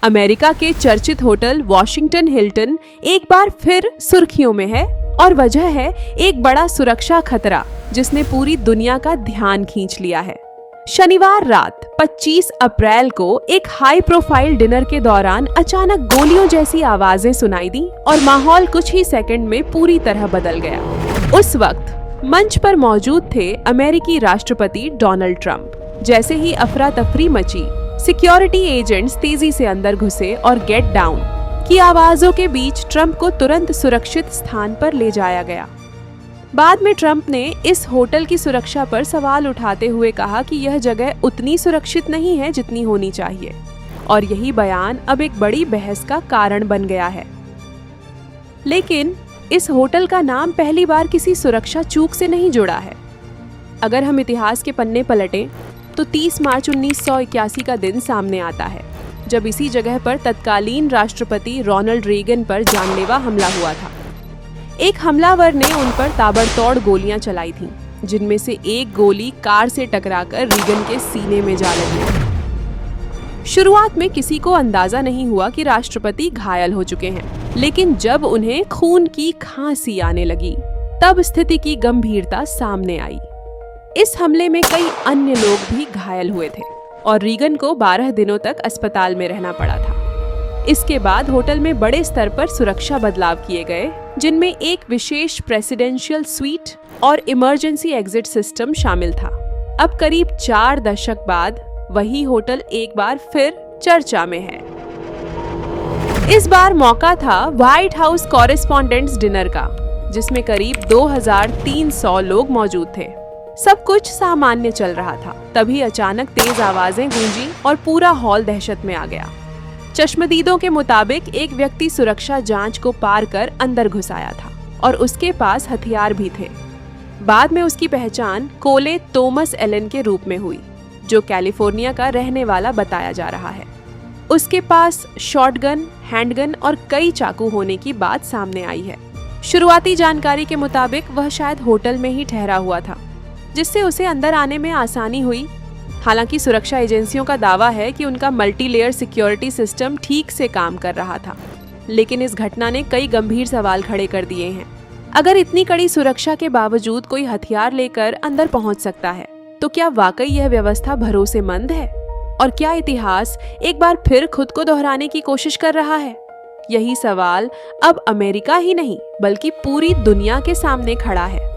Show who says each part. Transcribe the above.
Speaker 1: America के चर्चित hotel Washington Hilton एक बार फिर सुर्खियों में है और वजह है एक बड़ा सुरक्षा खतरा जिसने पूरी दुनिया का ध्यान खींच लिया है। शनिवार रात 25 अप्रैल को एक हाई प्रोफाइल डिनर के दौरान अचानक गोलियों जैसी आवाजें सुनाई दी और माहौल कुछ ही सेकंड में पूरी तरह बदल गया। उस वक्त मंच पर मौजूद थे अमेरिकी राष्ट्रपति डोनाल्ड ट्रंप। जैसे ही अफरा तफरी मची, सिक्योरिटी एजेंट्स तेजी से अंदर घुसे और गेट डाउन की आवाजों के बीच ट्रंप को तुरंत सुरक्षित स्थान पर ले जाया गया। बाद में ट्रंप ने इस होटल की सुरक्षा पर सवाल उठाते हुए कहा कि यह जगह उतनी सुरक्षित नहीं है जितनी होनी चाहिए, और यही बयान अब एक बड़ी बहस का कारण बन गया है। लेकिन इस होटल का नाम पहली बार किसी सुरक्षा चूक से नहीं जुड़ा है। अगर हम इतिहास के पन्ने पलटें तो 30 मार्च 1981 का दिन सामने आता है, जब इसी जगह पर तत्कालीन राष्ट्रपति रोनाल्ड रीगन पर जानलेवा हमला हुआ था। एक हमलावर ने उन पर ताबड़तोड़ गोलियां चलाई थीं, जिनमें से एक गोली कार से टकराकर रीगन के सीने में जा लगी। शुरुआत में किसी को अंदाजा नहीं हुआ कि राष्ट्रपति घायल हो चुके हैं, लेकिन जब उन्हें खून की खांसी आने लगी, तब स्थिति की गंभीरता सामने आई। इस हमले में कई अन्य लोग भी घायल हुए थे और रीगन को 12 दिनों तक अस्पताल में रहना पड़ा था। इसके बाद होटल में बड़े स्तर पर सुरक्षा बदलाव किए गए, जिनमें एक विशेष प्रेसिडेंशियल स्वीट और इमरजेंसी एग्जिट सिस्टम शामिल था। अब करीब 4 दशक बाद वही होटल एक बार फिर चर्चा में है। इस बार मौका था व्हाइट हाउस कॉरेस्पॉन्डेंट्स डिनर का, जिसमें करीब 2300 लोग मौजूद थे। सब कुछ सामान्य चल रहा था, तभी अचानक तेज आवाजें गूंजी और पूरा हॉल दहशत में आ गया। चश्मदीदों के मुताबिक एक व्यक्ति सुरक्षा जांच को पार कर अंदर घुस आया था और उसके पास हथियार भी थे। बाद में उसकी पहचान कोले थॉमस एलन के रूप में हुई, जो कैलिफोर्निया का रहने वाला बताया जा रहा है। उसके पास शॉटगन, हैंडगन और कई चाकू होने की बात सामने आई है। शुरुआती जानकारी के मुताबिक वह शायद होटल में ही ठहरा हुआ था, जिससे उसे अंदर आने में आसानी हुई। हालांकि सुरक्षा एजेंसियों का दावा है कि उनका मल्टी लेयर सिक्योरिटी सिस्टम ठीक से काम कर रहा था, लेकिन इस घटना ने कई गंभीर सवाल खड़े कर दिए हैं। अगर इतनी कड़ी सुरक्षा के बावजूद कोई हथियार लेकर अंदर पहुंच सकता है, तो क्या वाकई यह व्यवस्था भरोसेमंद है? और क्या इतिहास एक बार फिर खुद को दोहराने की कोशिश कर रहा है? यही सवाल अब अमेरिका ही नहीं बल्कि पूरी दुनिया के सामने खड़ा है।